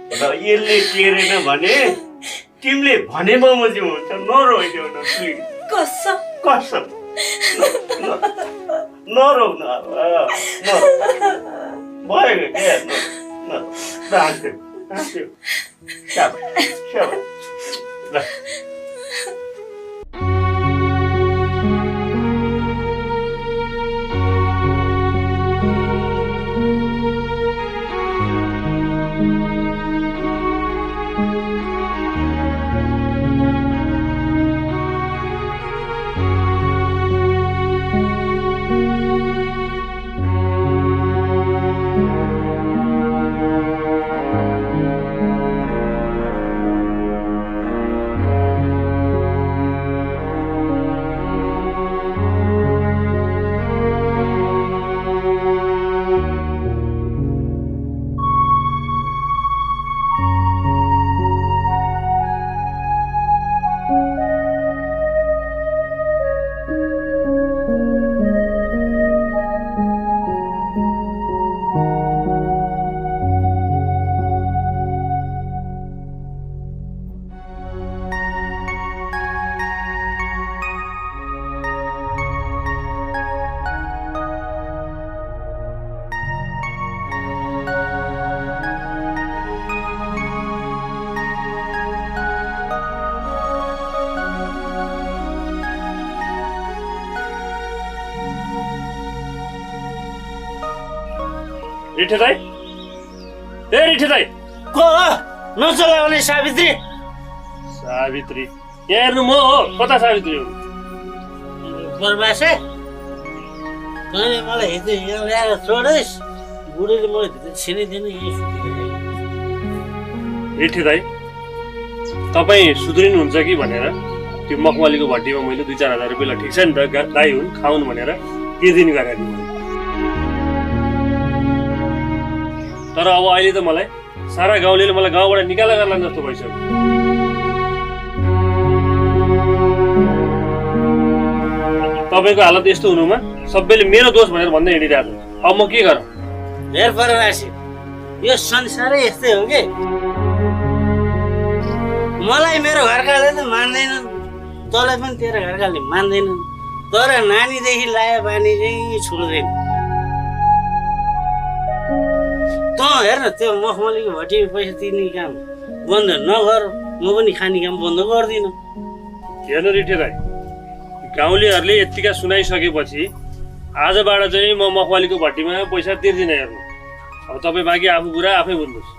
र यसले केरेन भने तिमीले भने बमोजिम हुन्छ नरोइदेऊ न प्लिज कसम कसम नरौ न भयो के हाँस्यो हाँस्यो शाबास शाबास ल रिठे दाइ ए रिठे दाइ को हो नचलाउने सावित्री सावित्री यहाँ हेर्नु म हो कता सावित्री हो बर्बासे तैँले मलाई हिजो यहाँ ल्याएर छोडिस् बुढीले मलाई भित्र छिनिदिनु यही रिठे दाइ तपाईँ सुध्रिनुहुन्छ कि भनेर त्यो मखमलीको भट्टीमा मैले 2-4 हजार रुपियाँ ठिक छ नि त दाइ हुन् खाउन् भनेर तिर्दिनु गराएको थिएँ तर अब अहिले त मलाई सारा गाउँले मलाई गाउँबाट निकाला गर्ला जस्तो भइसक्यो तपाईँको हालत यस्तो हुनुमा सबैले मेरो दोष भनेर भन्दै हिँडिरहेको छ अब म के गरौँ हेर परवासी यो संसारै यस्तै हो कि मलाई मेरो घरकाले त मान्दैनन् तँलाई पनि तेरो घरकाले मान्दैनन् तर नानीदेखि लायो बानी चाहिँ छुट्दैन तँ हेर न त्यो मखमलीको भट्टीमा पैसा तिर्ने काम बन्द नगर म पनि खाने काम बन्द गर्दिनँ हेर्नु रिठे दाइ गाउँलेहरूले यत्तिका सुनाइसकेपछि आजबाट चाहिँ म मखमलीको भट्टीमा पैसा तिर्दिनँ हेर्नु अब तपाईँ बाँकी आफू कुरा आफै बुझ्नुहोस्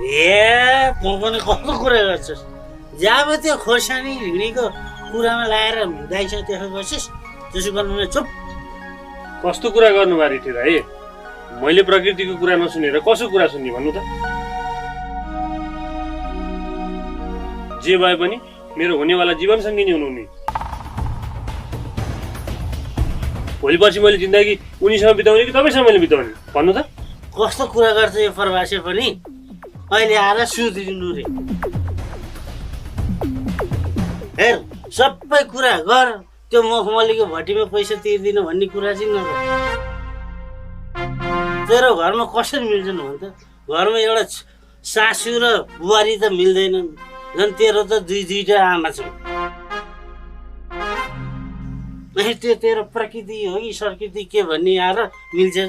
ए तँ पनि कस्तो कुरा गर्छस् जब त्यो खोर्सानी हिँडीको कुरामा लाएर दाइसँग त्यसो गर्छस् त्यसो गर्नु चुप कस्तो कुरा गर्नुभयो रिठे दाइ मैले प्रकृतिको कुरा नसुनेर कसो कुरा सुन्ने भन्नु त जे भए पनि मेरो हुनेवाला जीवनसँगै नै हुनुहुने भोलि पर्सि मैले जिन्दगी उनीसँग बिताउने कि तपाईँसँग मैले बिताउने भन्नु त कस्तो कुरा गर्छ यो प्रवासी पनि अहिले आएर सुधिनु रे हेर सबै कुरा गर त्यो मखमलीको भट्टीमा पैसा तिर्दिन भन्ने कुरा चाहिँ नगर तेरो घरमा कसरी मिल्छन् भन् त घरमा एउटा सासू र बुहारी त मिल्दैनन् झन् तेरो त दुईटा आमा छन् त्यो तेरो प्रकृति हो कि संस्कृति के भन्ने आएर मिल्छ त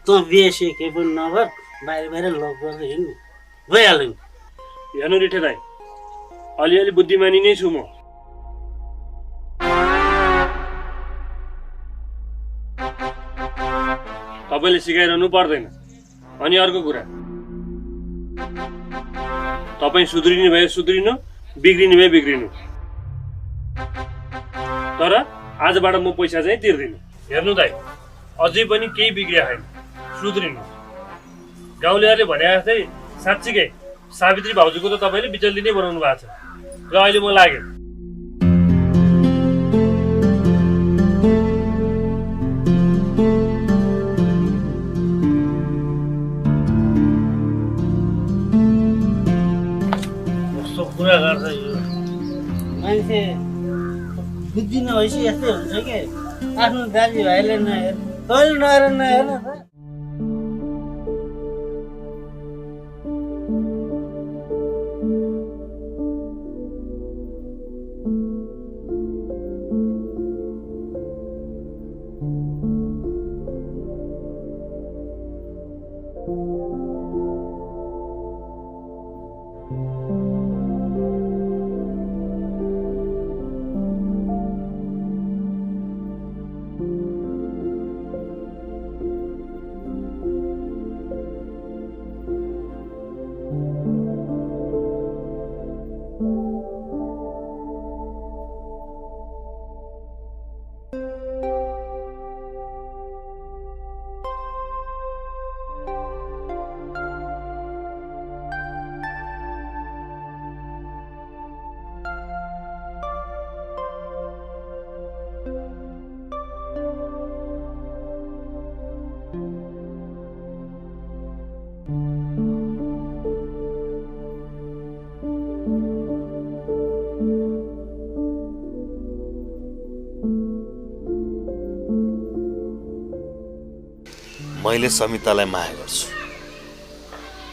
तँ बिहे के पनि नगर बाहिर लक गर्दै हिँड्नु भइहाल्यो नि हेर्नु रिठे दाइ अलिअलि बुद्धिमानी नै छु म तपाईँले सिकाइरहनु पर्दैन अनि अर्को कुरा तपाईँ सुध्रिने भए सुध्रिनु बिग्रिने भए बिग्रिनु तर आजबाट म पैसा चाहिँ तिर्दिनँ हेर्नु दाइ अझै पनि केही बिग्रिया छैन सुध्रिनु गाउँलेहरूले भने जस्तै साँच्चीकै सावित्री भाउजूको त तपाईँले बिचल्ली नै बनाउनु भएको छ र अहिले म लागेँ कस्तो कुरा गर्छ यो मान्छे बुद्धि नभएपछि यस्तै हुन्छ कि आफ्नो दाजुभाइले नहेर्नु तैँले नहेर नहेर्न त मैले समितालाई माया गर्छु।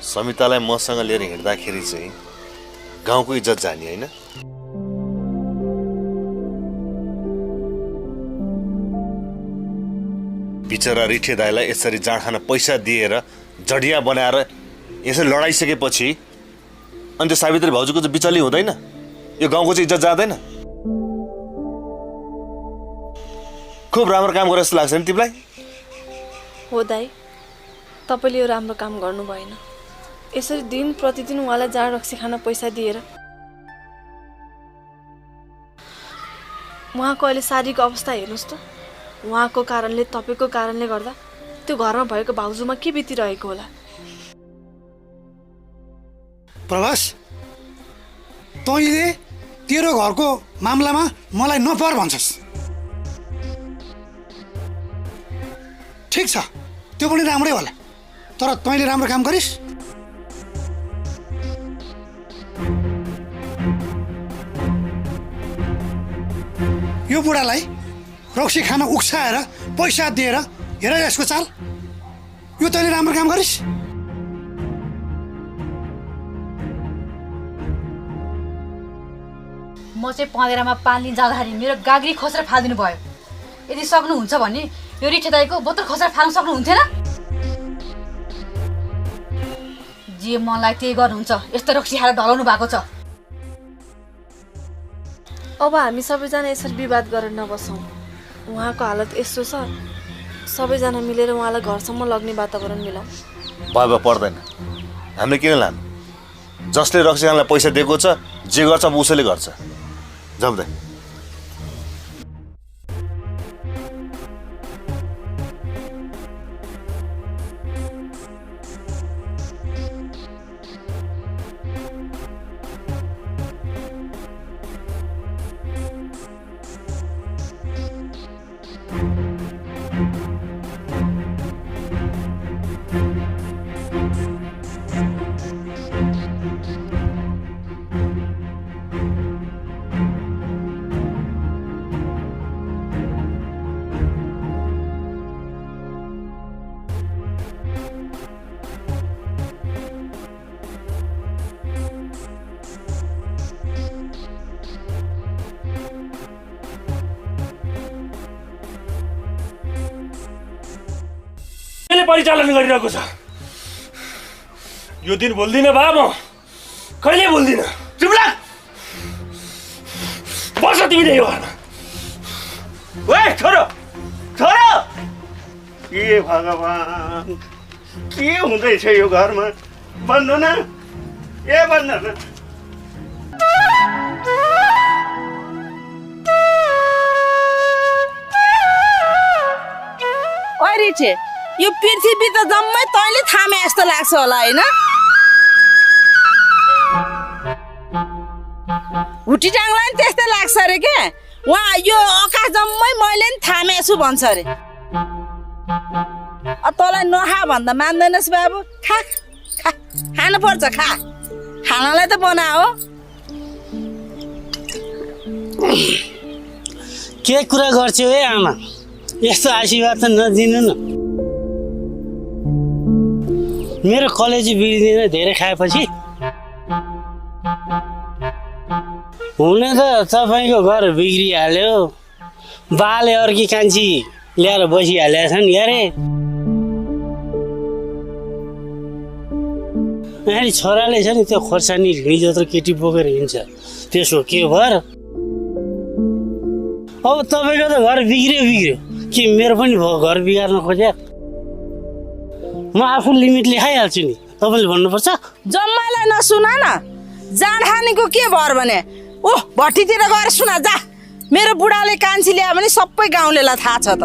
समितालाई मसँग लिएर हिँड्दाखेरि चाहिँ गाउँको इज्जत जाने हैन। बिचरा रिठे दाइलाई यसरी जाँड खान पैसा दिएर जडिया बनाएर यसरी लडाइसकेपछि अनि त्यो सावित्री भाउजूको चाहिँ बिचली हुँदैन? यो गाउँको चाहिँ इज्जत जाँदैन? खुब राम्रो काम गरे जस्तो लाग्छ नि तिमीलाई? हो दाइ, तपाईँले यो राम्रो काम गर्नु भएन। यसरी दिन प्रतिदिन उहाँलाई जाँड रक्सी खान पैसा दिएर उहाँको अहिले शारीरिक अवस्था हेर्नुहोस् त। उहाँको कारणले, तपाईँको कारणले गर्दा त्यो घरमा भएको भाउजूमा के बितिरहेको होला? प्रभास, तैँले तेरो घरको मामलामा मलाई नपर भन्छस्। ठिक छ, त्यो पनि राम्रै होला, तर तैँले राम्रो काम गरिस्। यो बुढालाई रक्सी खान उक्साएर पैसा दिएर हेर यसको चाल, यो तैँले राम्रो काम गरिस्। म चाहिँ पँधेरामा पानी जाँदाखेरि मेरो गाग्री खोसेर फालिदिनु भयो। यदि सक्नुहुन्छ भने यो रिठे दाइको बोतल खोसेर फाल्न सक्नुहुन्थेन? जे मनलाई त्यही गर्नुहुन्छ। यस्तो रक्सी खाएर ढलाउनु भएको छ। अब हामी सबैजना यसरी विवाद गरेर नबसौँ। उहाँको हालत यस्तो छ, सबैजना मिलेर उहाँलाई घरसम्म लग्ने वातावरण मिलाउँ। भए पर्दैन, हामीले किन लानु? जसले रक्सी खानलाई पैसा दिएको छ, जे गर्छ अब उसैले गर्छ। जम्दै परिचालन गरिरहेको छ। यो दिन बोल्दिनँ बा, म कहिले बोल्दिनँ। चुप लाग, बस तिमी नै हो। ओए छोरो, छोरो! ए भगवान, के हुँदैछ यो घरमा? भन्नु न, ए भन्नु न। ओइ रिठे, यो पृथ्वी त जम्मै तैँले थामे जस्तो लाग्छ होला होइन? हुटी टाङ्लाई नि त्यस्तै लाग्छ अरे क्या। उहाँ यो आकाश जम्मै मैले नि थामे छु भन्छ अरे। तँलाई नखा भन्दा मान्दैनस् बाबु। खा खा, खानु पर्छ, खा। खानालाई त बना हो। के कुरा गर्छौ है आमा? यस्तो आशीर्वाद त नदिनु न। मेरो कलेजी बिग्रिँदैन धेरै खाएपछि। हुन त तपाईँको घर बिग्रिहाल्यो, बाले अर्की कान्छी ल्याएर बसिहालेका छन् यारे। अनि छोराले छ नि त्यो खोर्सानी ढिँडी जत्रो केटी बोकेर हिँड्छ त्यसो के भएर अब तपाईँको त घर बिग्रियो कि मेरो पनि भयो घर बिगार्न खोज्या म आफू लिमिटले खाइहाल्छु नि तपाईँले भन्नुपर्छ जम्माइलाई नसुना न जाँड खानेको के भएर भने ओह भट्टीतिर गएर सुना जा मेरो बुढाले कान्छी ल्यायो भने सबै गाउँलेलाई थाहा छ त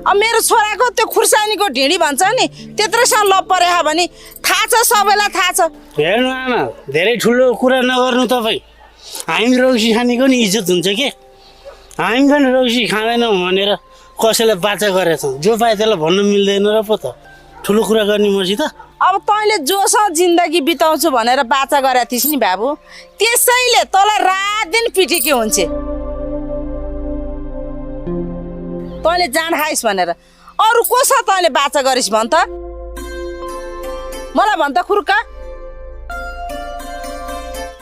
अब मेरो छोराको त्यो खुर्सानीको ढिँडी भन्छ नि त्यत्रोसँग लप परेछ भने थाहा छ सबैलाई थाहा छ हेर्नु आमा धेरै ठुलो कुरा नगर्नु तपाईँ हामी रौसी खानेको नि इज्जत हुन्छ के हामी पनि रौसी खाँदैनौँ भनेर कसैलाई बाचा गरेका छौँ जो पाए त्यसलाई भन्नु मिल्दैन र पो त ठुलो कुरा गर्ने मसित अब तैँले जोसँग जिन्दगी बिताउँछु भनेर बाचा गरेका थिइस् नि बाबु त्यसैले तँलाई रात दिन पिटेकी हुन्छ तैँले जाँड खाइस् भनेर अरू कोसँग तैँले बाचा गरिस् भन् त मलाई भन् त खुर्का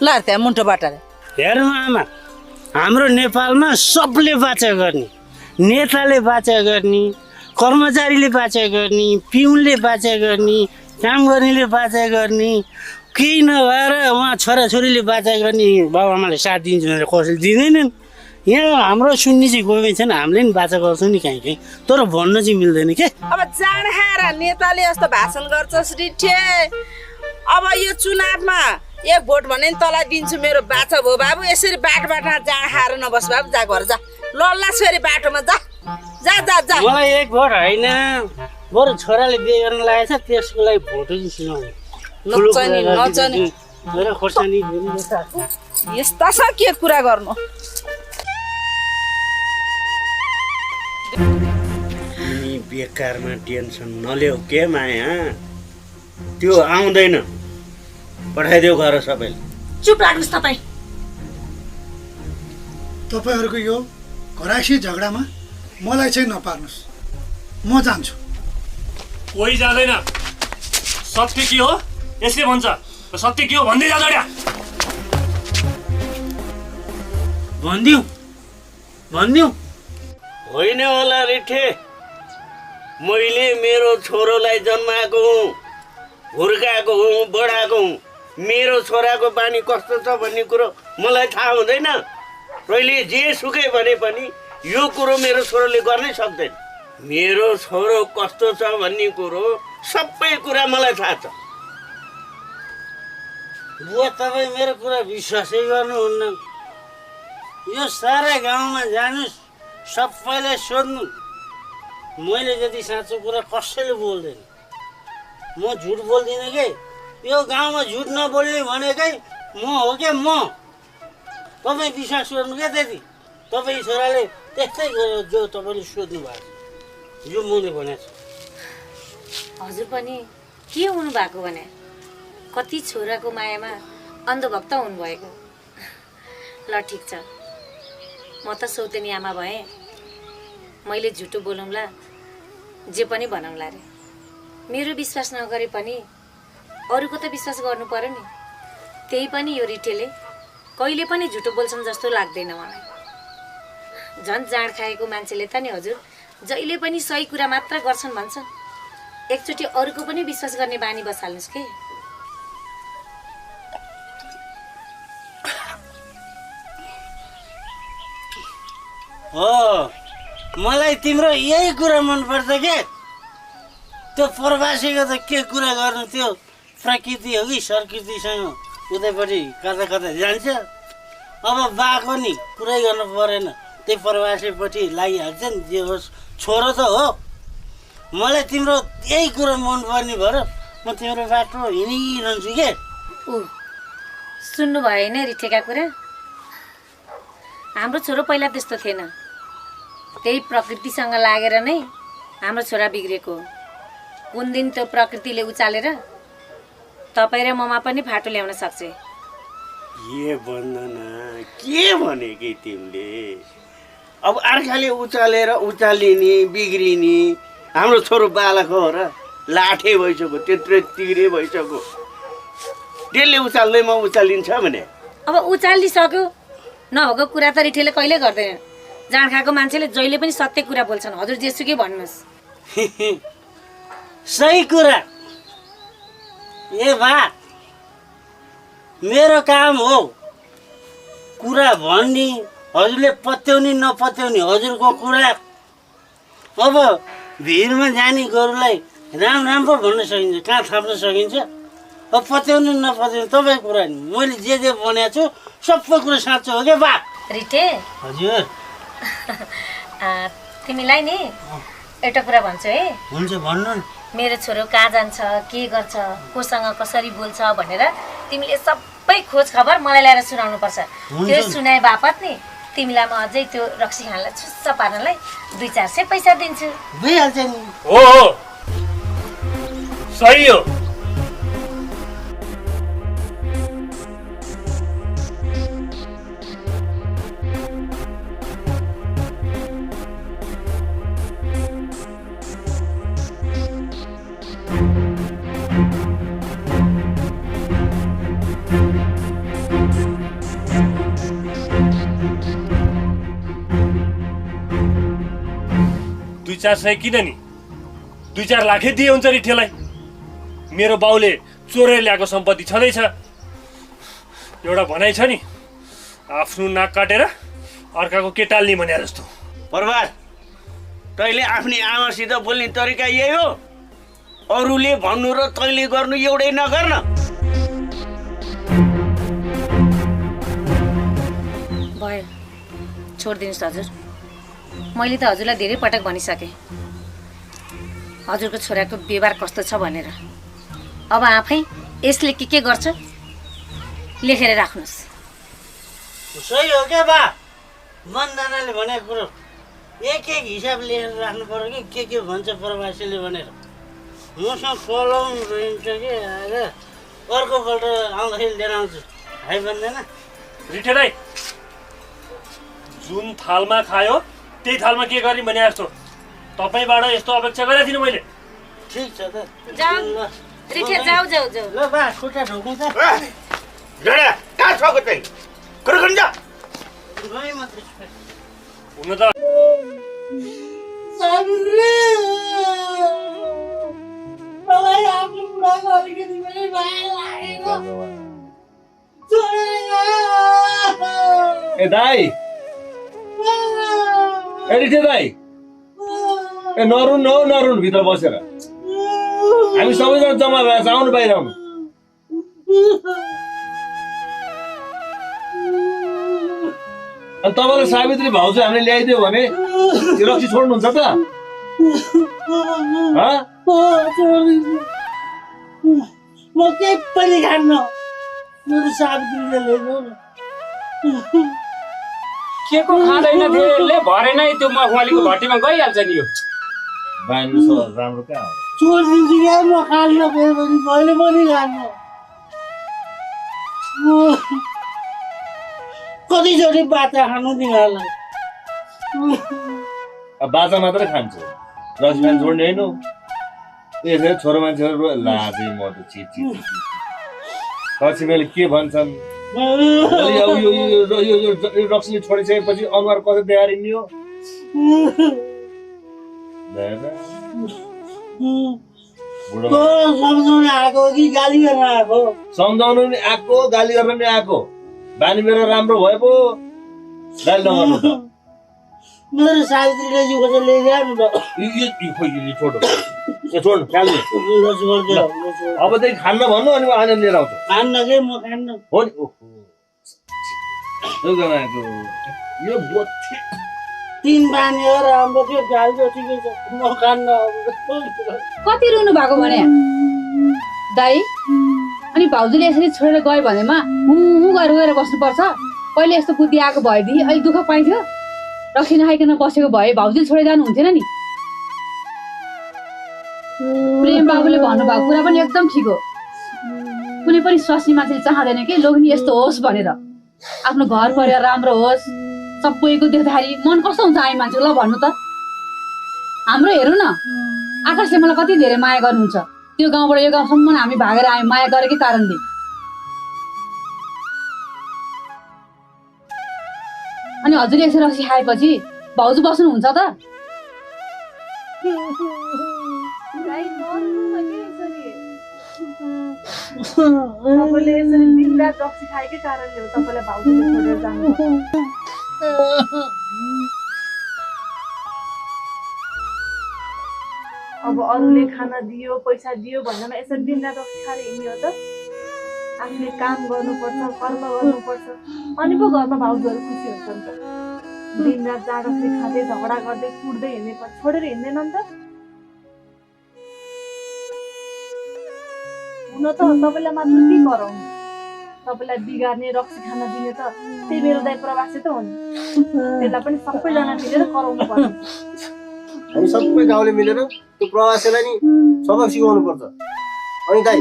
ल त्यहाँ मुन्टो बाटाले हेर्नु आमा हाम्रो नेपालमा सबले बाचा गर्ने नेताले बाचा गर्ने कर्मचारीले बाचा गर्ने पिउनले बाचा गर्ने काम गर्नेले बाचा गर्ने केही नभएर उहाँ छोराछोरीले बाचा गर्ने बाबुआमाले साथ दिन्छ भनेर कसैले दिँदैनन् यहाँ हाम्रो सुन्ने चाहिँ गएको छैन हामीले नि बाचा गर्छौँ नि कहीँ तर भन्न चाहिँ मिल्दैन के अब जाँड खाएर नेताले यस्तो भाषण गर्छस् रिठे अब यो चुनावमा एक भोट भने नि तँलाई दिन्छु मेरो बाचा भयो बाबु यसरी बाटोमा जाँड खाएर नबस् बाबु जा घर जा लल्लास फेरि बाटोमा जा जा जा जा मलाई एक भोट होइन बरु छोराले बिहे गर्न लागेको छ त्यसको लागि भोट चाहिँ सुनाउने नचनी मेरो खोर्सानी यस्ता छ के कुरा गर्नु अनि बेकारमा टेन्सन नल्याउ के माया त्यो आउँदैन पठाइदेऊ घर सबैले चुप लाग्नुहोस् तपाईँ तपाईँहरूको यो घराइसी झगडामा मलाई चाहिँ नपार्नुहोस् म जान्छु कोही जाँदैन सत्य के हो यसले भन्छ सत्य के हो भन्दै जा जड्या भनिदिउँ होइन होला रिठे मैले मेरो छोरोलाई जन्माएको हुँ हुर्काएको हुँ बढाएको हुँ मेरो छोराको बानी कस्तो छ भन्ने कुरो मलाई थाहा हुँदैन पहिले जे सुकै भने पनि यो कुरो मेरो छोरोले गर्नै सक्दैन मेरो छोरो कस्तो छ भन्ने कुरो सबै कुरा मलाई थाहा छ बुवा तपाईँ मेरो कुरा विश्वासै गर्नुहुन्न यो सारा गाउँमा जानुहोस् सबैलाई सोध्नु मैले जति साँचो कुरा कसैले बोल्दैन म झुट बोल्दिनँ के यो गाउँमा झुट नबोल्ने भनेकै म हो क्या म तपाईँ विश्वास गर्नु क्या त्यति तपाईँ छोराले त्यस्तै गर्यो जो तपाईँले सोध्नु भएको छ यो मैले भनेको छु हजुर पनि के हुनु भएको भने कति छोराको मायामा अन्धभक्त हुनुभएको ल ठिक छ म त सौतेनी आमा भएँ मैले झुटो बोलौँला जे पनि भनौँला रे मेरो विश्वास नगरे पनि अरूको त विश्वास गर्नु पर्यो नि त्यही पनि यो रिठेले कहिले पनि झुटो बोल्छन् जस्तो लाग्दैन मलाई झन् जाँड खाएको मान्छेले त नि हजुर जहिले पनि सही कुरा मात्र गर्छन् भन्छन् एकचोटि अरूको पनि विश्वास गर्ने बानी बसाल्नुहोस् के हो मलाई तिम्रो यही कुरा मनपर्छ के त्यो प्रवासीको त के कुरा गर्नु त्यो प्रकृति हो कि संस्कृतिसँग उतैपट्टि कता कता जान्छ अब बाको नि कुरै गर्नु परेन त्यही प्रवासीपट्टि लागिहाल्छ नि जे होस् छोरो त हो मलाई तिम्रो यही कुरा मनपर्ने भएर म तिम्रो बाटो हिँडिरहन्छु के ऊ सुन्नुभयो होइन रिठेका कुरा हाम्रो छोरो पहिला त्यस्तो थिएन त्यही प्रकृतिसँग लागेर नै हाम्रो छोरा बिग्रेको कुन दिन त्यो प्रकृतिले उचालेर तपाईँ र ममा पनि फाटो ल्याउन सक्छ के भन्दैन के भने कि तिमीले अब अर्काले उचालेर उचालिने बिग्रिने हाम्रो छोरो बालक हो र लाठे भइसक्यो त्यत्रो तिग्रे भइसक्यो त्यसले उचाल्दैमा उचालिन्छ भने अब उचालिसक्यो नभएको कुरा त रिठेले कहिले गर्दैन जाँड खाएको मान्छेले जहिले पनि सत्य कुरा बोल्छन् हजुर जेसुकै भन्नुहोस् सही कुरा। ए बा, मेरो काम हो कुरा भन्ने, हजुरले पत्याउने नपत्याउने हजुरको कुरा। अब भिडमा जाने गोरुलाई राम्रो भन्न सकिन्छ, कहाँ थाप्न सकिन्छ? अब पत्याउने नपत्याउने तपाईँको कुरा नि। मैले जे भनेको छु सबै कुरा साँचो हो क्या बा। रिटे हजुर तिमीलाई नि एउटा कुरा भन्छु है। हुन्छ भन्नु न। मेरो छोरो कहाँ जान्छ, के गर्छ, कोसँग कसरी बोल्छ भनेर तिमीले सबै खोज खबर मलाई ल्याएर सुनाउनु पर्छ। त्यो सुनाए बापत नि तिमीलाई म अझै त्यो रक्सी खानलाई छुस्स पार्नलाई 2-400 पैसा दिन्छु। भइहाल्छ नि। हो सही हो। दुई 400 किन नि 2-4 लाखै दिए हुन्छ रिठेलाई। मेरो बाउले चोरेर ल्याएको सम्पत्ति छँदैछ। एउटा भनाइ छ नि, आफ्नो नाक काटेर अर्काको के टाल्ने भने जस्तो। प्रभात, तैँले आफ्नै आमासित बोल्ने तरिका यही हो? अरूले भन्नु र तैँले गर्नु एउटै नगर्न। भयो, छोडिदिनुहोस् हजुर। मैले त हजुरलाई धेरै पटक भनिसकेँ हजुरको छोराको व्यवहार कस्तो छ भनेर। अब आफै यसले के गर्छ लेखेर राख्नुहोस्। सही हो क्या बा, मनदानाले भनेको कुरो एक हिसाब लेखेर राख्नु पर्यो कि के भन्छ प्रवासीले भनेर। मसँग कलम रहन्छ कि आज अर्कोपल्ट आउँदाखेरि लिएर आउँछु। है भन्दैन रिठे दाइ, जुन थालमा खायो त्यही थालमा के गर्ने भने जस्तो तपाईँबाट यस्तो अपेक्षा गरेको थिइनँ मैले। ठिक छ त। जाऊ रिठे, जाऊ जाऊ जाऊ। ल बा, खुट्टा ढोक्नु त। कहाँ छ चाहिँ कुरो गर्नु जा। गएँ मात्रै हुन त ए दाई, ए रिठे दाई, ए नरुन हो, नरुन भित्र बसेर। हामी सबैजना जम्मा भएर आउनु, बाहिर आउनु। अनि तपाईँलाई सावित्री भाउजू हामीले ल्याइदियो भने त्यो रक्सी छोड्नुहुन्छ त? म केही पनि खान्न, मेरो सावित्रीले ल्याइदेऊ न। के को खाँदैन त्यसले भरे नै त्यो मखमलीको भट्टीमा गइहाल्छ नि यो। बानी राम्रो कहाँ हो? छोडिदिन्छु क्या, म खान्न फेरि पनि, मैले पनि खान्न। कतिचोटि बाचा खानु तिमीहरूलाई। बाजा मात्रै खान्छ, रक्सी खान छोड्ने होइन। यसरी छोरो मान्छेहरू लाजै म त चिची पछि मैले के भन्छन् यो रक्सीले छोडिसकेपछि अनुहार कसरी देखाएर हिँड्ने हो? सम्झाउनु आएको कि गाली गर्न आएको? सम्झाउनु नि आएको, गाली गर्न नि आएको। बानी मेरो राम्रो भए पो गाली नगर्नु त। मेरो सावित्रीले जिउको चाहिँ ल्याइदियो नि त। छोड्नु ख्याल्नु। अबदेखि खान्न भन्नु अनि आनन्द लिएर आउँछ। खान्न के, म खान्न। हो नि, यो बोथे 3 बानी हो, राम्रो थियो, गाली त ठिकै छ, म खान्न। कति रुनु भएको भने दाई? अनि भाउजूले यसरी छोडेर गयो भनेमा हुँ गरेर बस्नुपर्छ? पहिले यस्तो बुद्धि आएको भएदेखि अहिले दुःख पाइन्थ्यो? रक्सी नखाइकन बसेको भए भाउजूले छोडेर जानु हुन्थेन नि। प्रेम बाबुले भन्नुभएको कुरा पनि एकदम ठिक हो। कुनै पनि स्वास्नी मान्छेले चाहँदैन कि लोग्नी यस्तो होस् भनेर। आफ्नो घर परिवार राम्रो होस्, सबैको देख्दाखेरि मन कस्तो हुन्छ हामी मान्छेको? ल भन्नु त। हाम्रो हेर्नु न, आकाशले मलाई कति धेरै माया गर्नुहुन्छ। त्यो गाउँबाट यो गाउँसम्म हामी भागेर आयौँ माया गरेकै कारणले। अनि हजुरले यसरी रक्सी खाएपछि भाउजू बस्नुहुन्छ त? तपाईँले यसरी दिनरात रक्सी खाएकै कारणले हो तपाईँलाई भाउजूले छोडेर जानु। अब अरूले खाना दियो पैसा दियो भनेर यसरी दिनरात रक्सी खाएर हिँड्ने हो त? आफूले काम गर्नुपर्छ, कर्म गर्नुपर्छ, अनि पो घरमा भाउजूहरू खुसी हुन्छन् त। दिनरात जाडोले खाँदै झगडा गर्दै कुट्दै हिँड्ने पर्छ, छोडेर हिँड्दैन नि त। हुन त तपाईँलाई मात्र के गराउनु, तपाईँलाई बिगार्ने रक्सी खान दिने त त्यही मेरो दाइ प्रवासी त हो नि। त्यसलाई पनि सबैजना मिलेर कराउनु पर्छ। हामी सबै गाउँले मिलेर त्यो प्रवासीलाई नि सबक सिकाउनु पर्छ। अनि दाइ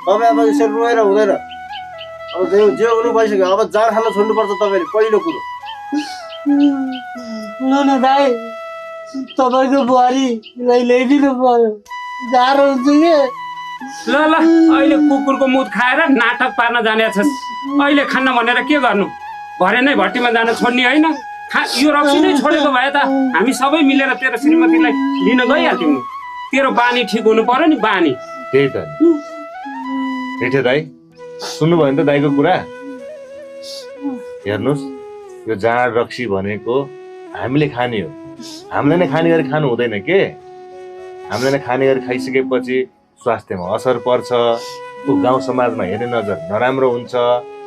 तपाईँ अब यसरी रोएर हुँदैन, अब जे हुनु भइसक्यो, अब जाँड खान छोड्नुपर्छ तपाईँले पहिलो कुरो। ल न दाइ, तपाईँको बुहारीलाई ल्याइदिनु पर्यो, गाह्रो हुन्छ कि। ल ल अहिले कुकुरको मुख खाएर नाटक पार्न जाने छस्। अहिले खान्न भनेर के गर्नु? भरे नै भट्टीमा जान छोड्ने होइन। यो रक्सी नै छोडेको भए त हामी सबै मिलेर तेरो श्रीमतीलाई लिन गइहाल्थ्यौँ नि। तेरो बानी ठिक हुनु पर्यो नि, बानी। त्यही त रिठे दाई, सुन्नुभयो नि त दाईको कुरा? हेर्नुहोस्, यो जाँड रक्सी भनेको हामीले खाने हो, हामीले नै खाने गरी खानु हुँदैन के। हामीले नै खाने गरी खाइसकेपछि स्वास्थ्यमा असर पर्छ, ऊ गाउँ समाजमा हेर्ने नजर नराम्रो हुन्छ।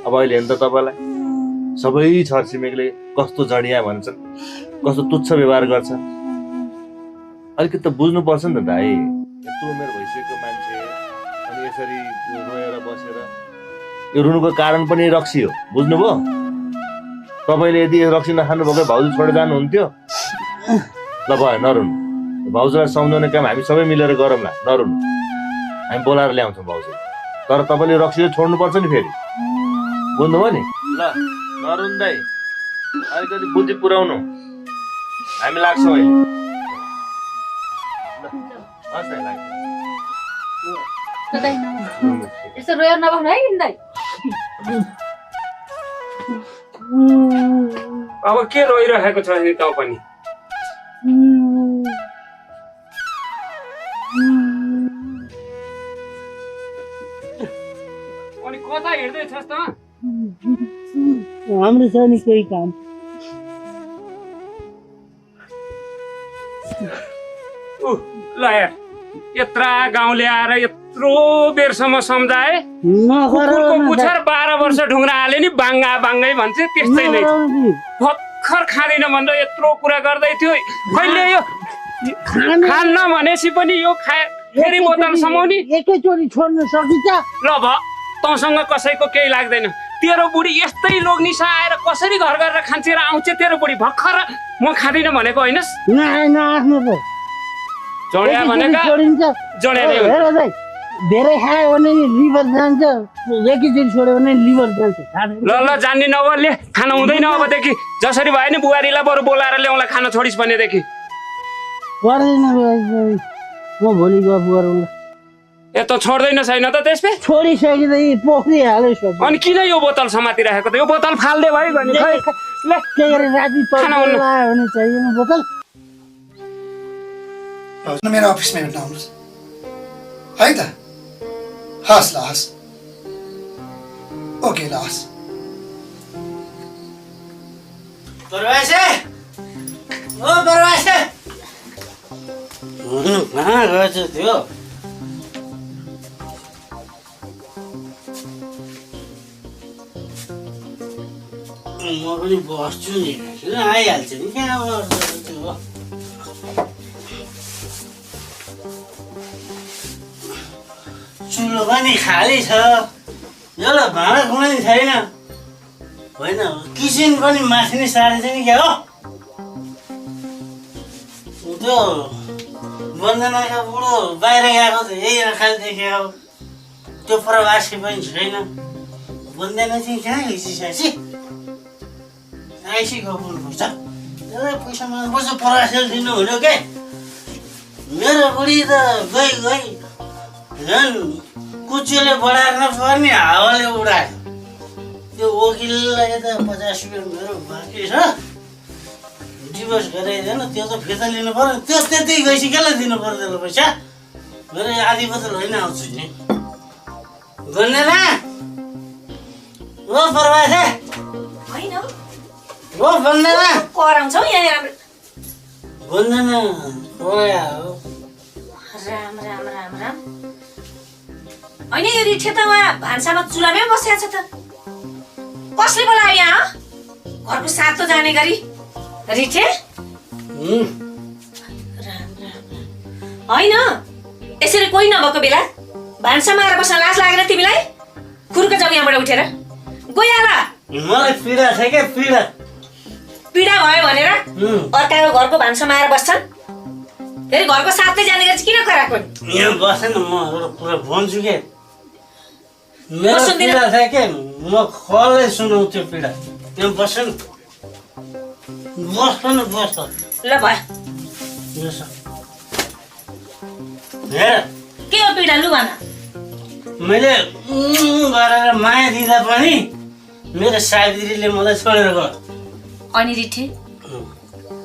अब अहिले हेर्नु त तपाईँलाई सबै छरछिमेकले कस्तो जडिया भन्छन्, कस्तो तुच्छ व्यवहार गर्छ। अलिकति त बुझ्नुपर्छ नि त दाई। यत्रो उमेर भइसकेको मान्छे अनि यसरी रोएर बसेर, यो रुनुको कारण पनि रक्सी हो, बुझ्नुभयो? तपाईँले यदि रक्सी नखानु भएको भाउजू छोडेर जानुहुन्थ्यो। ल भयो, नरुनु। भाउजूलाई सम्झाउने काम हामी सबै मिलेर गरौँला, नरुनु। हामी बोलाएर ल्याउँछौँ भाउजू। तर तपाईँले रक्सी छोड्नुपर्छ नि फेरि, बुझ्नुभयो नि? ल नरुन दाई, अलिकति बुद्धि पुऱ्याउनु, हामी लाग्छौँ अहिले। यसो रोएर नबस्नु है दाइ। अब के रोइरहेको छ नि त पनि? अनि कता हिँड्दैछस् त? हाम्रो छ नि केही काम। ल यार, यत्रा गाउँले आएर यत्रो बेरसम्म सम्झाए, कुकुरको पुच्छर 12 वर्ष ढुङ्ग्रा हाले नि बाङ्गा बाङ्गै भन्छ, त्यस्तै नै भर्खर खाँदैन भनेर यत्रो कुरा गर्दै थियो। कहिले यो खान्न भनेपछि पनि यो फेरि बोतल समाउने एकैचोटि छोड्न सकिन्छ? ल भ, तँसँग कसैको केही लाग्दैन। तेरो बुढी यस्तै लोग्निसा आएर कसरी घर गरेर खान्छ र आउँछ? तेरो बुढी भर्खर म खाँदिनँ भनेको होइनस्? आफ्नो त जड्या भनेका जड्या नै हुन्छ। धेरै खायो भने लिभर जान्छ, एकैचोटि छोड्यो भने लिभर जान्छ। ल ल जान्ने नगर्ले, खाना हुँदैन अबदेखि। जसरी भयो नि बुहारीलाई बरु बोलाएर ल्याउँला खाना छोडिस् भनेदेखि। पर्दैन, म भोलि गफ गरौँला। ए त छोड्दैन छैन त त्यसमा? छोडिसकेदेखि पोखरिहाल्यो। अनि किन यो बोतल समातिराखेको त? यो बोतल फाल्दे भयो भने खै ल राति भने चाहिएन बोतल। मेरो अफिसमा भेट्न आउनुहोस् है त। हस् ल, हस्, ओके ल, हस्। बरवासे, ओ बरवासे, हुनु कहाँ गएछ त्यो? म पनि बस्छु नि, किन आइहाल्छ नि, कहाँ त्यो? चुलो पनि खाली छ, एउटा भाँडा कुनै छैन। होइन, किचन पनि माथि नै सारेछ नि क्या हो? त्यो वन्दनाका बुढो बाहिर गएको त यही आँखाले देखेको, त्यो प्रवासी पनि छैन। वन्दना चाहिँ कहाँ गएपछि साँच्ची आइसी गउनुपर्छ, त्यसलाई पैसा माग्नुपर्छ, प्रवासीले दिनु हुन्यो के? मेरो बुढी त गई झन् कुचोले बढाएर नपर्ने हावाले उडायो। त्यो वकिललाई त 50 रुपियाँ मेरो बाँकी छ, डिभोर्स गराइदिएन, त्यो त फिर्ता लिनु पर्यो। त्यो त्यति गएपछि कसलाई दिनु पर्दैन पैसा? मेरो आधी बोतल होइन आउँछु नि, वन्दना ओ प्रवासे होइन ओ वन्दना कराउँछौ यहाँनिर राम्रो वन्दना ओया हो राम राम राम राम होइन यो रिठे त उहाँ भान्सामा चुलामै बसिया छ त कसले बोलायो यहाँ घरको सातो जाने गरी रिठे राम राम होइन यसरी कोही नभएको बेला भान्सामा आएर बस्न लाज लागेर तिमीलाई खुर्क जाऊ यहाँबाट उठेर गइहाल मलाई पीडा छ क्या पीडा पीडा भयो भनेर अर्काको घरको भान्सामा आएर बस्छन् फेरि घरको साथै जाने गरी चाहिँ किन कराएको यहाँ बसेन म एउटा कुरा भन्छु के मेरो पीडा छ के म कसलाई सुनाउँछु पीडा यहाँ बस्नु बस ल भयो हेर के हो पीडा लु भन मैले गरेर माया दिँदा पनि मेरो सावित्रीले मलाई छोडेर गयो अनि रिठे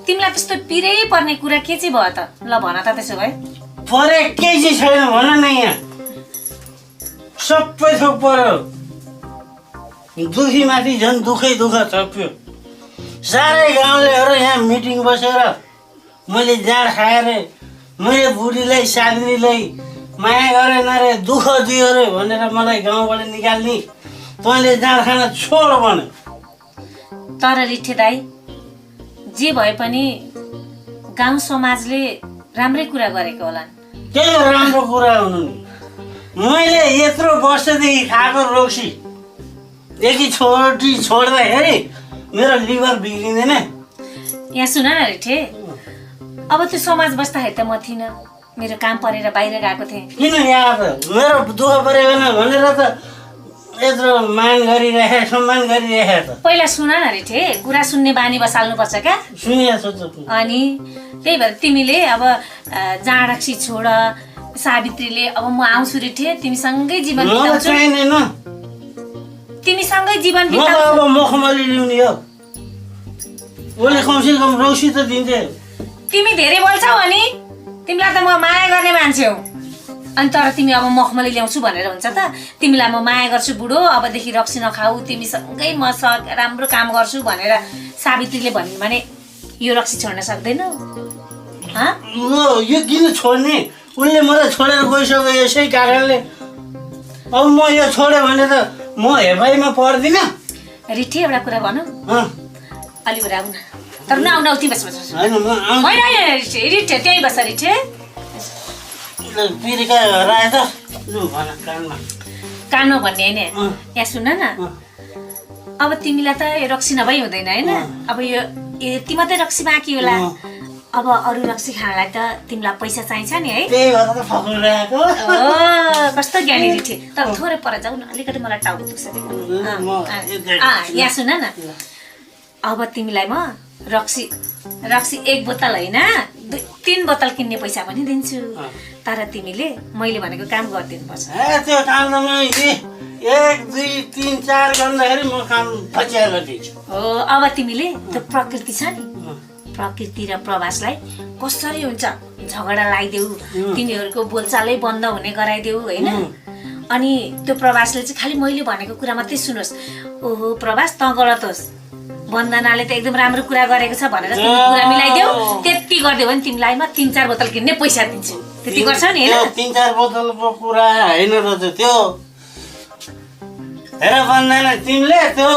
तिमीलाई त्यस्तो पिरै पर्ने कुरा के चाहिँ भयो त ल भन त त्यसो भए परे के चाहिँ छैन भन न यहाँ सबै थोक पर्यो दुखी माथि झन् दुखै दुःख थप्यो साह्रै गाउँलेहरू यहाँ मिटिङ बसेर मैले जाँड खाएर मैले बुढीलाई सावित्रीलाई माया गरेन रे दुःख दियो रे भनेर मलाई गाउँबाट निकाल्ने तैँले जाँड खान छोड भन्यो तर रिठे दाई जे भए पनि गाउँ समाजले राम्रै कुरा गरेको होला के राम्रो कुरा हुनु नि मैले यत्रो वर्षदेखि खाएको रोक्सी एकि छोड्दाखेरि मेरो लिभर बिग्रिँदैन यहाँ सुन न रिठे अब त्यो समाज बस्दाखेरि त म थिइनँ मेरो काम परेर बाहिर गएको थिएँ किन यहाँ त मेरो दुःख परेको भनेर त यत्रो मान गरिराखे सम्मान गरिराखे त पहिला सुन न रिठे कुरा सुन्ने बानी बसाल्नुपर्छ क्या अनि त्यही भएर तिमीले अब जाँडक्सी छोड सावित्रीले अब म आउँछु रिठे तिमीसँगै जीवन बिताउँछु तिमीसँगै जीवन बिताउँछु अब मखमली ल्याउने हो उसले कमसे कम रौसी त दिन्थे तिमी धेरै बोल्छौ अनि तिमीलाई त म माया गर्ने मान्छे हो अनि तर तिमी अब मखमली ल्याउँछु भनेर हुन्छ त तिमीलाई म माया गर्छु बुढो अबदेखि रक्सी नखाऊ तिमीसँगै म राम्रो काम गर्छु भनेर सावित्रीले भनिन् भने यो रक्सी छोड्न सक्दैनौ यो किन छोड्ने उनले मलाई छोडेर गइसक्यो यसै कारणले अब म यो छोड्यो भने त म हेपाइमा पर्दिन रिठे एउटा कुरा भनौँ अलि बरु आउन तर नआउन उति बस रिठे त्यहीँ बस रिठे कानमा भन्ने होइन यहाँ सुन न अब तिमीलाई त रक्सी नभई हुँदैन होइन अब यो यति मात्रै रक्सी बाँकी होला अब अरू रक्सी खानलाई त तिमीलाई पैसा चाहिन्छ नि है कस्तो ज्ञानी रिठे तर थोरै पर जाऊ न अलिकति मलाई टाउको दुख्छ यहाँ सुन न अब तिमीलाई म रक्सी 1 बोतल होइन 3 बोतल किन्ने पैसा पनि दिन्छु तर तिमीले मैले भनेको काम गरिदिनुपर्छ त्यो काम त 1 2 3 4 गर्दाखेरि म काम फचिया गरिदिन्छु हो अब तिमीले त्यो प्रकृति छ नि प्रकृति र प्रवासलाई कसरी हुन्छ झगडा लगाइदेऊ तिनीहरूको बोलचालै बन्द हुने गराइदेऊ होइन अनि त्यो प्रवासले चाहिँ खालि मैले भनेको कुरा मात्रै सुनोस् ओहो प्रवास त गलत होस् वन्दनाले त एकदम राम्रो कुरा गरेको छ भनेर तिमी कुरा मिलाइदेऊ त्यति गरिदेऊ भने तिमीलाई म 3-4 बोतल किन्ने पैसा दिन्छु त्यति गर्छौ नि हैन 3-4 बोतलको कुरा हैन र त्यो हेर वन्दना तिमीले त्यो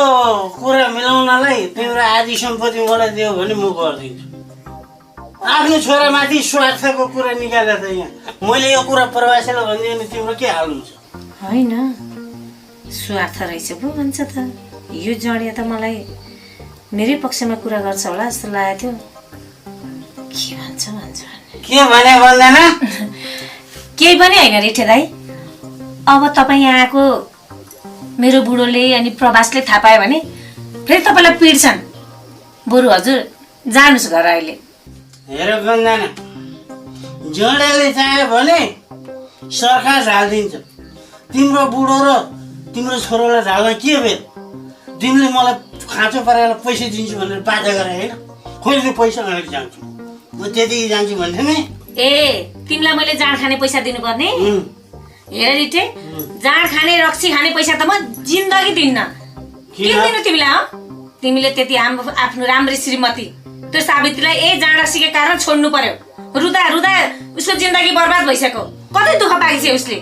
कुरा मिलाउनलाई तिम्रो आदि सम्पत्ति मलाई दियो भने म गर्दिन्छु आफ्नो छोरामाथि स्वार्थको कुरा निकालेर त यहाँ मैले यो कुरा प्रवासीलाई भनिदिएँ भने तिम्रो के हाल हुन्छ हैन स्वार्थ रहेछ पो भन्छ त यो जडिया त मलाई मेरै पक्षमा कुरा गर्छ होला जस्तो लागेको थियो के भन्छ के भने भन्दैन केही पनि हैन रिठे दाइ अब तपाईँ यहाँ आएको मेरो बुढोले अनि प्रवासले थाहा पायो भने फेरि तपाईँलाई पिड्छन् बरु हजुर जानुस् घर अहिले हेर भन्दैन जडाले चाह्यो भने सरकार झालिदिन्छ तिम्रो बुढो र तिम्रो छोरालाई झाल्दा के भेट तिमीले मलाई खाँचो पारेर पैसा दिन्छु भनेर बाजा गरे होइन खोइ पैसा गरेर जान्छु म त्यतिकै जान्छु भन्थे नि ए तिमीलाई मैले जाँड खाने पैसा दिनुपर्ने हेर रिटे जाँड खाने रक्सी खाने पैसा त म जिन्दगी दिन्न किन दिनु तिमीलाई हो तिमीले त्यति आफ्नो राम्री श्रीमती त्यो सावित्रीलाई जाँड रक्सीको कारण छोड्नु पर्यो रुदा रुदा उसको जिन्दगी बर्बाद भइसक्यो कतै दुःख पाइछ उसले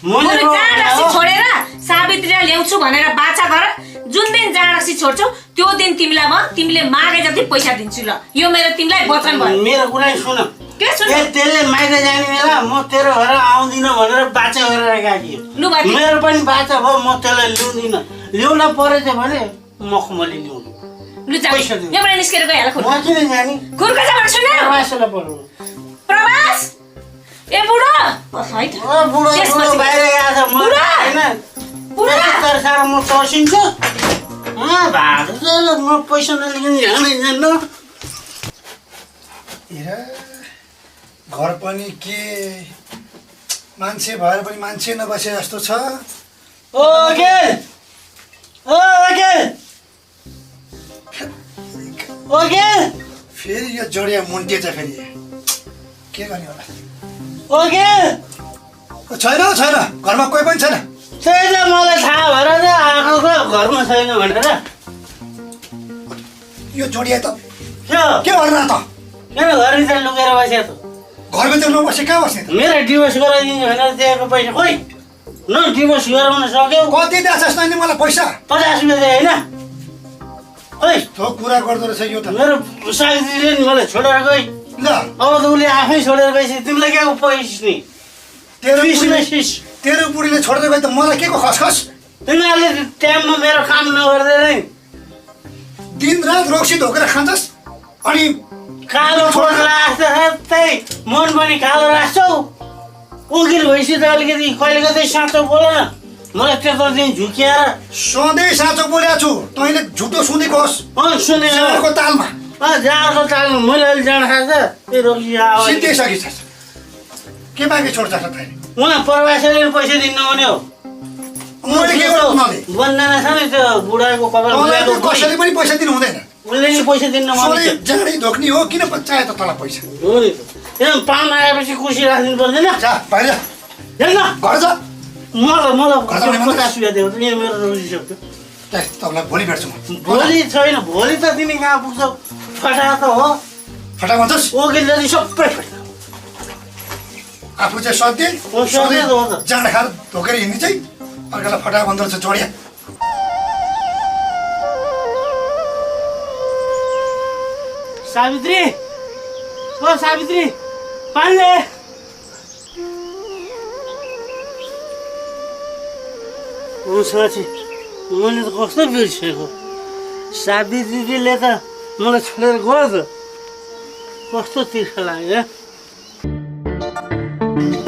जाँड रक्सी छोडेर सावित्रीलाई ल्याउँछु भनेर बाचा गर जुन दिन जाँड रक्सी छोड्छौ त्यो दिन तिमीलाई म तिमीले मागे जति पैसा दिन्छु ल यो मेरो तिमीलाई वचन भयो मेरो कुरा सुन के सुन त्यसले माइक जाने बेला म तेरो घर आउँदिन भनेर बाचा गरेर गएको मेरो पनि बाचा भयो म त्यसलाई ल्याउँदिन ल्याउन परेछ भने मखमली ल्याउनु लु जा यहाँबाट निस्केर गइहाल खुर्का म किन जाने खुर्का जाबाट सुन प्रवासलाई बोलाउनु प्रवास ए बुढो है त बुढो बाहिर गएको छ म हैन बुढो तर सारा म तर्सिन्छु भाडो म पैसा नलिकन जान्न घर पनि के मान्छे भएर पनि मान्छे नबसे जस्तो छ ओ वकिल फेरि यो जडिया मुन्टेछ फेरि के गर्ने होला छैन घरमा कोही पनि छैन मलाई थाहा भएर आएको घरमा छैन भनेर यो जोडिया त के गरेर त किन घरभित्र लुकेर बसेको घरभित्र नबसे कहाँ बस्ने त मेरो डिभोर्स गराइदिनु भनेर दिएको पैसा खोइ न डिभोर्स गराउन सक्यौ कति दिएछस् नानी मलाई पैसा 50 रुपियाँ दिए होइन खोइ त्यो कुरा गर्दो रहेछ यो त मेरो साथीले नि मलाई छोडेर गई ल अब त उसले आफै छोडेर गएपछि तिमीलाई के पैसा नि तेरो बुढीले छोडेर गए त मलाई के को खसखस तिमीहरूले टाइममा मेरो काम नगर्दैन दिन रात रक्सी धोकेर खान्छस् अनि कालो फोन राख्छ मन पनि कालो राख्छौ उकिल भइसक्यो त अलिकति कहिले कतै साँचो बोल न मलाई त्यत्रो दिन झुकिएर सधैँ साँचो बोलेको छु तैँले झुटो सुनेको होस् सुनेको तालमा जाँडको तालमा मैले अहिले जाँड खान्छ त्यो रक्सी सिद्धिसकिस् के बाँकी छोड्छ त तैँले उहाँ प्रवासीले पैसा दिन्न भने हो मैले के गर्नु नले बन्दाना छ नि त्यो बुढाको कपाल कसैले पनि पैसा दिनु हुँदैन उसले नि पैसा दिन्न सधैँ जाँडै धोक्नी हो किन चाहियो त तँलाई पैसा हो नि एकदम पाहुना आएपछि खुसी राख्नु पर्दैन जा बाहिर हेर्न घर जा मलाई 50 रुपियाँ देऊ त यहाँ मेरो रोजी सक्यो तपाईँलाई भोलि भेट्छु म भोलि छैन भोलि त तिमी कहाँ पुग्छौ फटा त हो फटा भन्छस् ओकेल जति सबै आफू चाहिँ सधैँ जाँड खाएर धोकेर हिँड्ने चाहिँ अर्कालाई फटा भन्दो रहेछ जोडिया सावित्री ओ सावित्री पानी साथी मैले त कस्तो बिर्सेको सावित्रीले त मलाई छोडेर गयो त कस्तो तिर्खा लाग्यो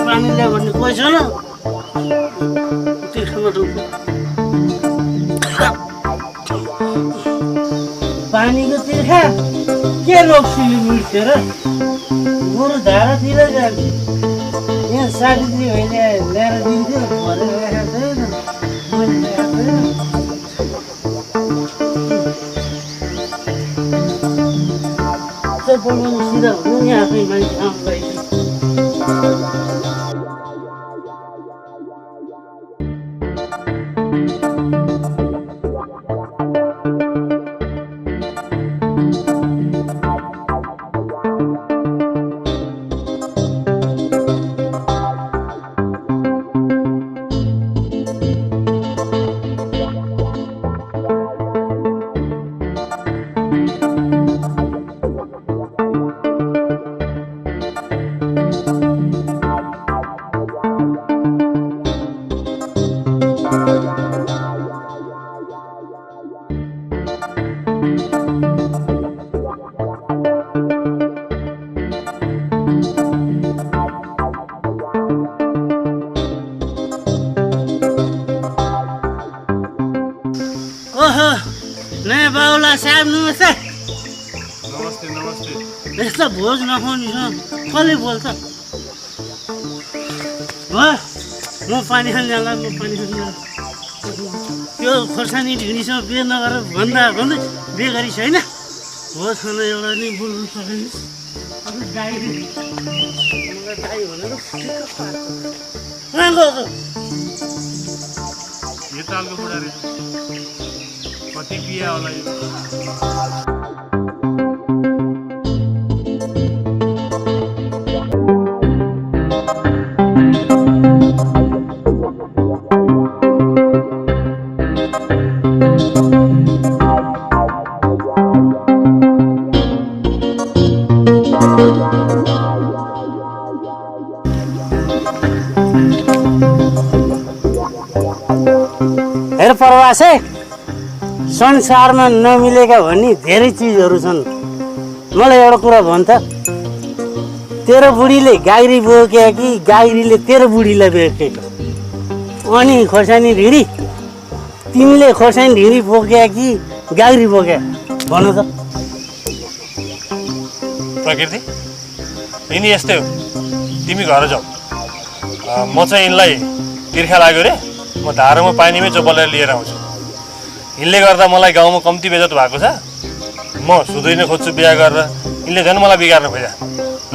पानी ल्यायो भन्ने कोही छैन तिर्खामा डुब्नु पानीको तिर्खा के रक्सीले मिल्थ्यो र बरु धारातिर जान्छ यहाँ सावित्री भाइले ल्याएर दिन्थ्यो भरेर राखेको छैन मैले ल्याएको छैन बोल्नु सिधा हुनु नि आफै मान्छे आउँदै नयाँ बाबुला साहब नमस्ते नमस्ते नमस्ते यस्तो भोज नखाउने छ कसले बोल्छ भयो म पानी खान जाला म पानी खान जाला त्यो खोर्सानी ढिँडीसँग बिहे नगरेर भन्दै बिहे गरी छैन भोज खान एउटा नि बोल्नु सकेन गाई मलाई गाई भनेर यो चालको बुढा रहेछ कति पिया होला यो हेर प्रवासे संसारमा नमिलेका भन्ने धेरै चिजहरू छन्। मलाई एउटा कुरा भन् त, तेरो बुढीले गाग्री बोक्या कि गाग्रीले तेरो बुढीलाई बोकेको? अनि खोर्सानी ढिँडी, तिमीले खोर्सानी ढिँडी बोक्या कि गाग्री बोक्या भन त? प्रकृति यिनी यस्तै हो। तिमी घर जाऊ, म चाहिँ यिनलाई तिर्खा लाग्यो रे, म धारोमा पानीमै चोपलेर लिएर आउँछु। यिनले गर्दा मलाई गाउँमा कम्ती बेजत भएको छ। म सुध्रिन खोज्छु बिहा गरेर, यिनले झन् मलाई बिगार्नु खोज्या।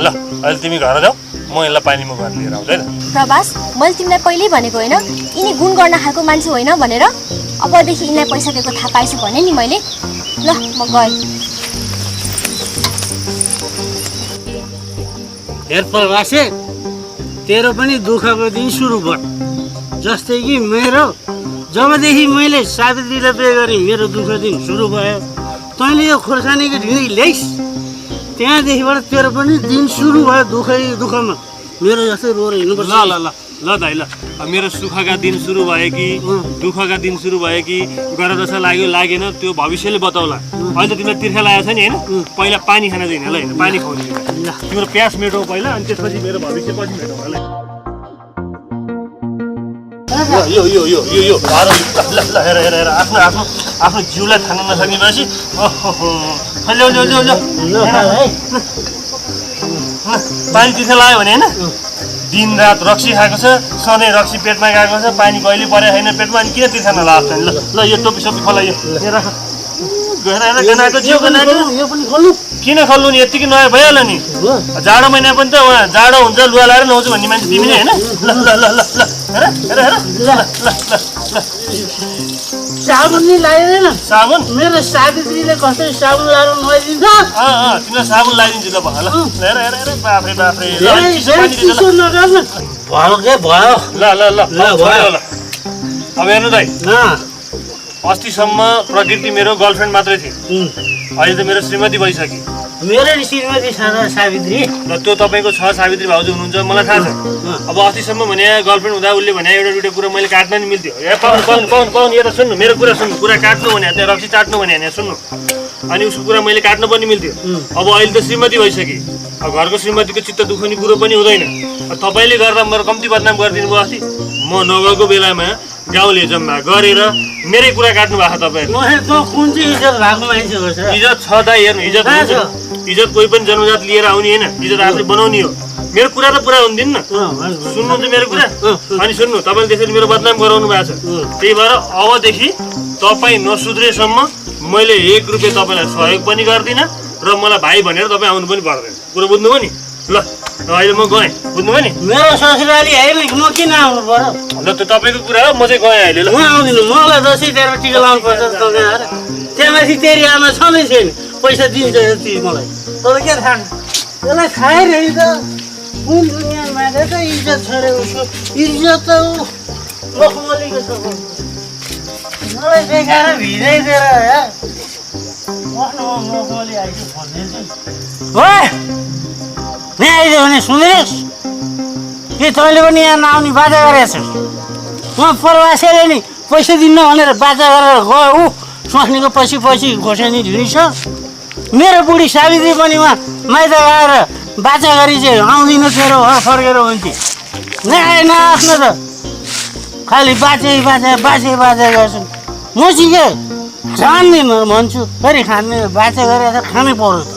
ल अहिले तिमी घर जाऊ, म यसलाई पानीमा गएर लिएर आउँछु है त। प्रभास, मैले तिमीलाई पहिल्यै भनेको होइन यिनी गुण गर्न खालको मान्छे होइन भनेर? अबदेखि यिनलाई पैसाको थाहा पाएछु भने नि मैले। ल म गएँ। हेर प्रवासे, तेरो पनि दुःखको दिन सुरु भयो। जस्तै कि मेरो जबदेखि मैले सावित्रीलाई बिहे गरेँ मेरो दुःख दिन सुरु भयो। तैँले यो खोर्सानीको ढिँडी ल्याइस्, त्यहाँदेखिबाट तेरो पनि दिन सुरु भयो दुःखमा। मेरो जस्तै रोएर हिँड्नुपर्छ। ल ल ल ल दाइ ल, मेरो सुखका दिन सुरु भयो कि दुःखका दिन सुरु भयो कि गर जस्तो लाग्यो लागेन त्यो भविष्यले बताउला। अहिले त तिमीलाई तिर्खा लागेको छ नि होइन? पहिला पानी खान दिने ल, होइन पानी खुवाउने तिम्रो प्यास मेटौ पहिला, अनि त्यसपछि मेरो भविष्य पछि मेटौ होला। यो यो यो यो यो ल ल हेर हेर हेर, आफ्नो आफ्नो आफ्नो जिउलाई खान नसक्ने मान्छे। ओहो ल्याउ ल्याउ ल्याउ ल्याउ, पानी तिर्खा लाग्यो भने होइन दिन रात रक्सी खाएको छ, सधैँ रक्सी पेटमा गएको छ, पानी कहिले परेको छैन पेटमा, अनि किन तिर्खा नलाग्छ नि? ल ल यो टोपी सोपी खोला, यो राख गएर हेर गनाएको जिउ गनाएको। यो पनि खोल्नु किन खोल्नु नि, यत्तिकै नयाँ भइहाल्यो नि। जाडो महिना पनि त उहाँ जाडो हुन्छ लुगा लाएर नुहाउँछु भन्ने मान्छे तिमी नै होइन? ल ल ल ल ल हेर हेर हेर ल ल ल ल। साबुन नि लगाइँदैन? साबुन मेरो सावित्रीले कसरी साबुन लगाएर नुहाइदिन्छ? तिमीलाई साबुन लगाइदिन्छु ल भन। ल हेर हेर हेर बाफ्रे बाफ्रे, चिसो नगर्नु। भयो के भयो। ल ल ल ल भयो ल। अब हेर्नु दाइ, अस्तिसम्म प्रकृति मेरो गर्लफ्रेन्ड मात्रै थिए, अहिले त मेरो श्रीमती भइसक्यो। मेरो श्रीमती छ सावित्री। ल त्यो तपाईँको छ सावित्री भाउजू हुनुहुन्छ मलाई थाहा छ। अब अस्तिसम्म भने गर्लफ्रेन्ड हुँदा उसले भने एउटा दुइटा कुरा मैले काट्न नि मिल्थ्यो। ए पाउनु पाउनु पाउनु पाउनु, यो त सुन्नु मेरो कुरा सुन्नु, कुरा काट्नु भने त्यहाँ रक्सी चाट्नु भने होइन सुन्नु, अनि उसको कुरा मैले काट्नु पनि मिल्थ्यो। अब अहिले त श्रीमती भइसकेँ, अब घरको श्रीमतीको चित्त दुख्ने कुरो पनि हुँदैन। तपाईँले गर्दा मेरो कम्ती बदनाम गरिदिनु भयो। अस्ति म नगएको बेलामा गाउँले जम्मा गरेर मेरै कुरा काट्नु भएको तपाईँहरू। कुन चाहिँ इज्जत भएको मान्छे हो? इज्जत छ त हेर्नु, इज्जत हुन्छ। इज्जत कोही पनि जनजात लिएर आउने होइन, इज्जत आफूले बनाउने हो। मेरो कुरा त पुरा हुँदैन न, सुन्नुहुन्छ मेरो कुरा? अनि सुन्नु, तपाईँले त्यसरी मेरो बदनाम गराउनु भएको छ, त्यही भएर अबदेखि तपाईँ नसुध्रेसम्म मैले 1 रुपियाँ तपाईँलाई सहयोग पनि गर्दिनँ र मलाई भाइ भनेर तपाईँ आउनु पनि पर्दैन। कुरो बुझ्नुभयो नि? ल अहिले म गएँ, बुझ्नुभयो नि? मेरो ससुराली होइन, म किन आउनु पर्यो? ल त्यो तपाईँको कुरा हो, म चाहिँ गएँ अहिले। ल म आउँदिनँ, मलाई दसैँ तेरो टिका लाउनु पर्छ। त्यहाँमाथि तेरी आमा छँदै छैन, पैसा दिन्छ यति मलाई। तर के थाहा, त्यसलाई थाहै रहेछ कुन दुनियाँमा त इज्जत छोडे उसको इज्जत त मखमलीको छ। मलाई देखाएर भिजाइदिएर मखमली आइसक्यो भनिदिन्छु। हो यहाँ आइदियो भने सुन्दैस् के तैँले पनि यहाँ नआउने बाजा गरेको छस्? म प्रवासीले नि पैसा दिन्न भनेर बाजा गरेर गयो, ऊ स्वास्नीको पछि पछि खोर्सानी ढिँडी छ। मेरो बुढी सावित्री पनि उहाँ माइत गएर बाजा गरी चाहिँ आउँदिन तेरो घर फर्केर हुन्थ्यो। नआफ्नो त खालि बाजे बाजा बाजे बाजा गर्छन्। म चाहिँ के जान्ने भन्छु, फेरि खाने बाजा गरेर खानै पर्यो त।